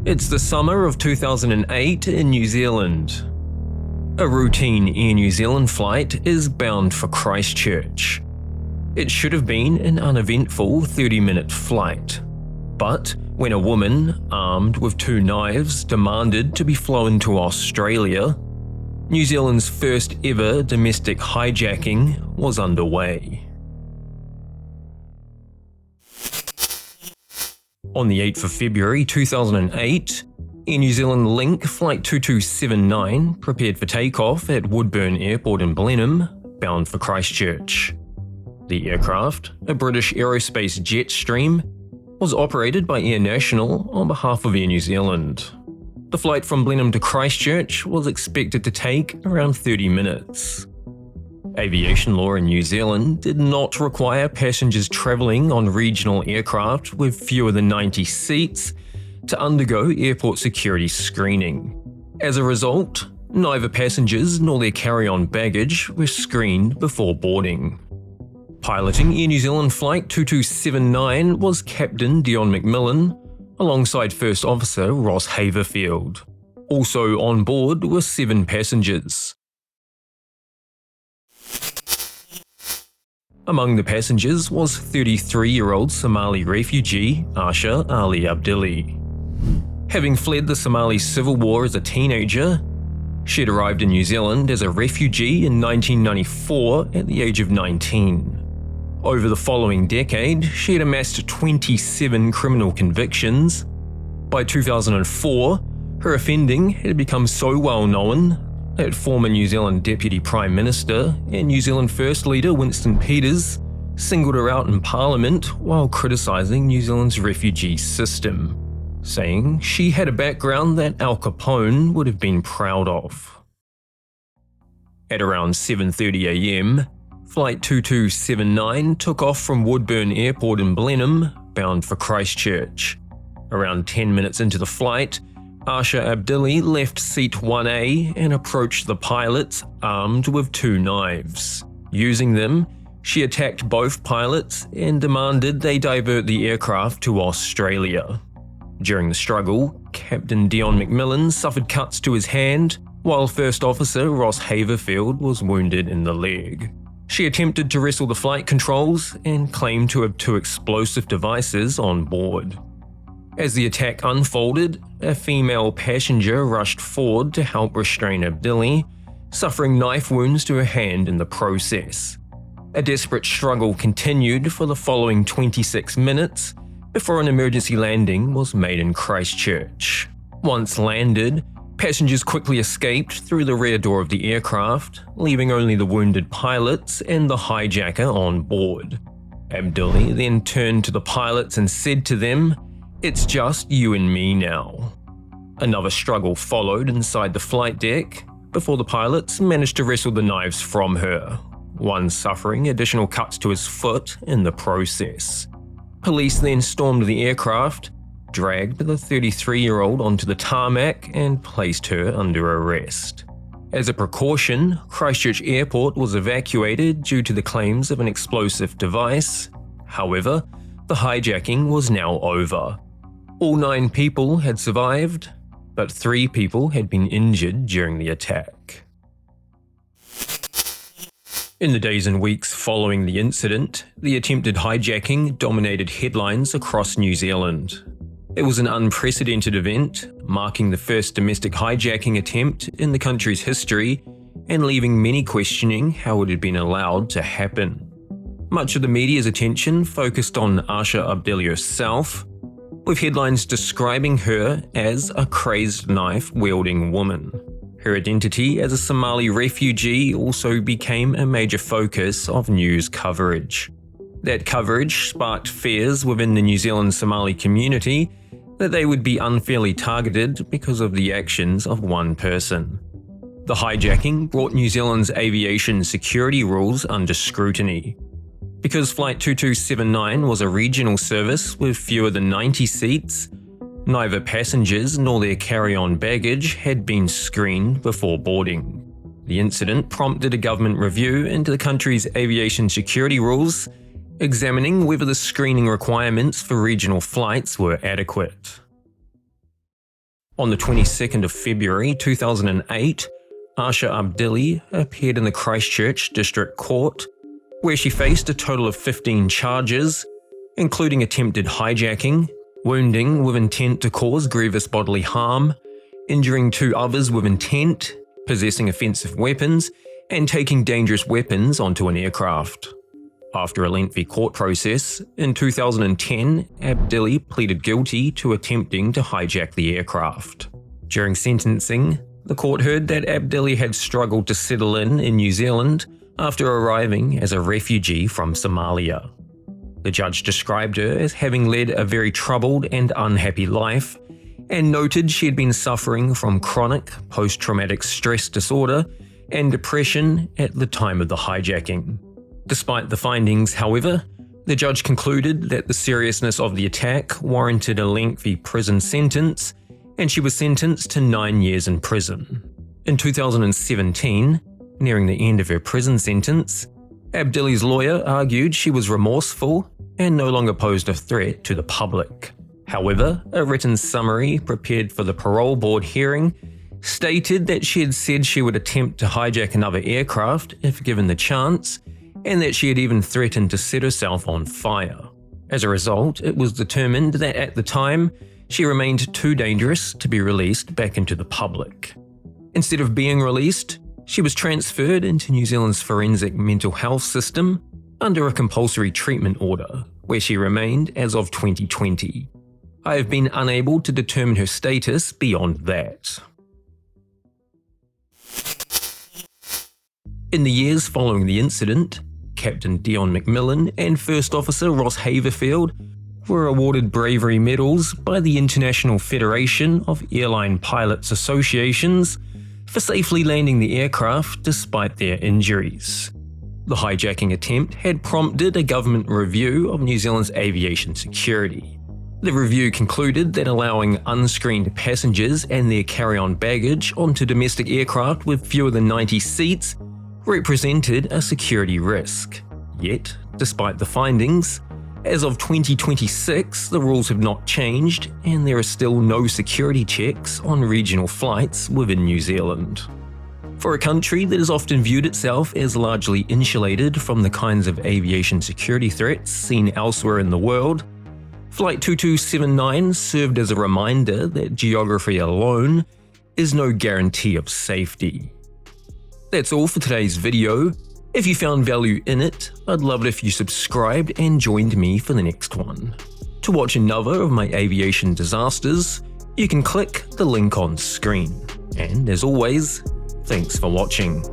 It's the summer of 2008 in New Zealand. A routine Air New Zealand flight is bound for Christchurch. It should have been an uneventful 30-minute flight. But when a woman, armed with 2 knives, demanded to be flown to Australia, New Zealand's first ever domestic hijacking was underway. On the 8th of February 2008, Air New Zealand Link Flight 2279 prepared for takeoff at Woodburn Airport in Blenheim, bound for Christchurch. The aircraft, a British aerospace Jetstream, was operated by Air National on behalf of Air New Zealand. The flight from Blenheim to Christchurch was expected to take around 30 minutes. Aviation law in New Zealand did not require passengers travelling on regional aircraft with fewer than 90 seats to undergo airport security screening. As a result, neither passengers nor their carry-on baggage were screened before boarding. Piloting Air New Zealand Flight 2279 was Captain Dion McMillan, alongside First Officer Ross Haverfield. Also on board were 7 passengers. Among the passengers was 33-year-old Somali refugee Asha Ali Abdili. Having fled the Somali civil war as a teenager, she had arrived in New Zealand as a refugee in 1994 at the age of 19. Over the following decade, she had amassed 27 criminal convictions. By 2004, her offending had become so well known that former New Zealand Deputy Prime Minister and New Zealand First Leader Winston Peters singled her out in Parliament while criticising New Zealand's refugee system, saying she had a background that Al Capone would have been proud of. At around 7:30 a.m, Flight 2279 took off from Woodburn Airport in Blenheim, bound for Christchurch. Around 10 minutes into the flight, Asha Abdili left seat 1A and approached the pilots armed with 2 knives. Using them, she attacked both pilots and demanded they divert the aircraft to Australia. During the struggle, Captain Dion McMillan suffered cuts to his hand, while First Officer Ross Haverfield was wounded in the leg. She attempted to wrestle the flight controls and claimed to have 2 explosive devices on board. As the attack unfolded, a female passenger rushed forward to help restrain Abdili, suffering knife wounds to her hand in the process. A desperate struggle continued for the following 26 minutes before an emergency landing was made in Christchurch. Once landed, passengers quickly escaped through the rear door of the aircraft, leaving only the wounded pilots and the hijacker on board. Abdili then turned to the pilots and said to them, "It's just you and me now." Another struggle followed inside the flight deck before the pilots managed to wrestle the knives from her, one suffering additional cuts to his foot in the process. Police then stormed the aircraft, dragged the 33-year-old onto the tarmac and placed her under arrest. As a precaution, Christchurch Airport was evacuated due to the claims of an explosive device. However, the hijacking was now over. All 9 people had survived, but 3 people had been injured during the attack. In the days and weeks following the incident, the attempted hijacking dominated headlines across New Zealand. It was an unprecedented event, marking the first domestic hijacking attempt in the country's history and leaving many questioning how it had been allowed to happen. Much of the media's attention focused on Asha Abdili herself, with headlines describing her as a crazed knife-wielding woman. Her identity as a Somali refugee also became a major focus of news coverage. That coverage sparked fears within the New Zealand Somali community that they would be unfairly targeted because of the actions of one person. The hijacking brought New Zealand's aviation security rules under scrutiny. Because Flight 2279 was a regional service with fewer than 90 seats, neither passengers nor their carry-on baggage had been screened before boarding. The incident prompted a government review into the country's aviation security rules, examining whether the screening requirements for regional flights were adequate. On the 22nd of February 2008, Asha Abdili appeared in the Christchurch District Court, where she faced a total of 15 charges, including attempted hijacking, wounding with intent to cause grievous bodily harm, injuring 2 others with intent, possessing offensive weapons, and taking dangerous weapons onto an aircraft. After a lengthy court process, in 2010, Abdili pleaded guilty to attempting to hijack the aircraft. During sentencing, the court heard that Abdili had struggled to settle in New Zealand after arriving as a refugee from Somalia. The judge described her as having led a very troubled and unhappy life, and noted she had been suffering from chronic post-traumatic stress disorder and depression at the time of the hijacking. Despite the findings, however, the judge concluded that the seriousness of the attack warranted a lengthy prison sentence, and she was sentenced to 9 years in prison. In 2017, nearing the end of her prison sentence, Abdili's lawyer argued she was remorseful and no longer posed a threat to the public. However, a written summary prepared for the parole board hearing stated that she had said she would attempt to hijack another aircraft if given the chance, and that she had even threatened to set herself on fire. As a result, it was determined that at the time, she remained too dangerous to be released back into the public. Instead of being released, she was transferred into New Zealand's forensic mental health system under a compulsory treatment order, where she remained as of 2020. I have been unable to determine her status beyond that. In the years following the incident, Captain Dion McMillan and First Officer Ross Haverfield were awarded bravery medals by the International Federation of Airline Pilots Associations for safely landing the aircraft despite their injuries. The hijacking attempt had prompted a government review of New Zealand's aviation security. The review concluded that allowing unscreened passengers and their carry-on baggage onto domestic aircraft with fewer than 90 seats represented a security risk. Yet, despite the findings, as of 2026, the rules have not changed and there are still no security checks on regional flights within New Zealand. For a country that has often viewed itself as largely insulated from the kinds of aviation security threats seen elsewhere in the world, Flight 2279 served as a reminder that geography alone is no guarantee of safety. That's all for today's video. If you found value in it, I'd love it if you subscribed and joined me for the next one. To watch another of my aviation disasters, you can click the link on screen. And as always, thanks for watching.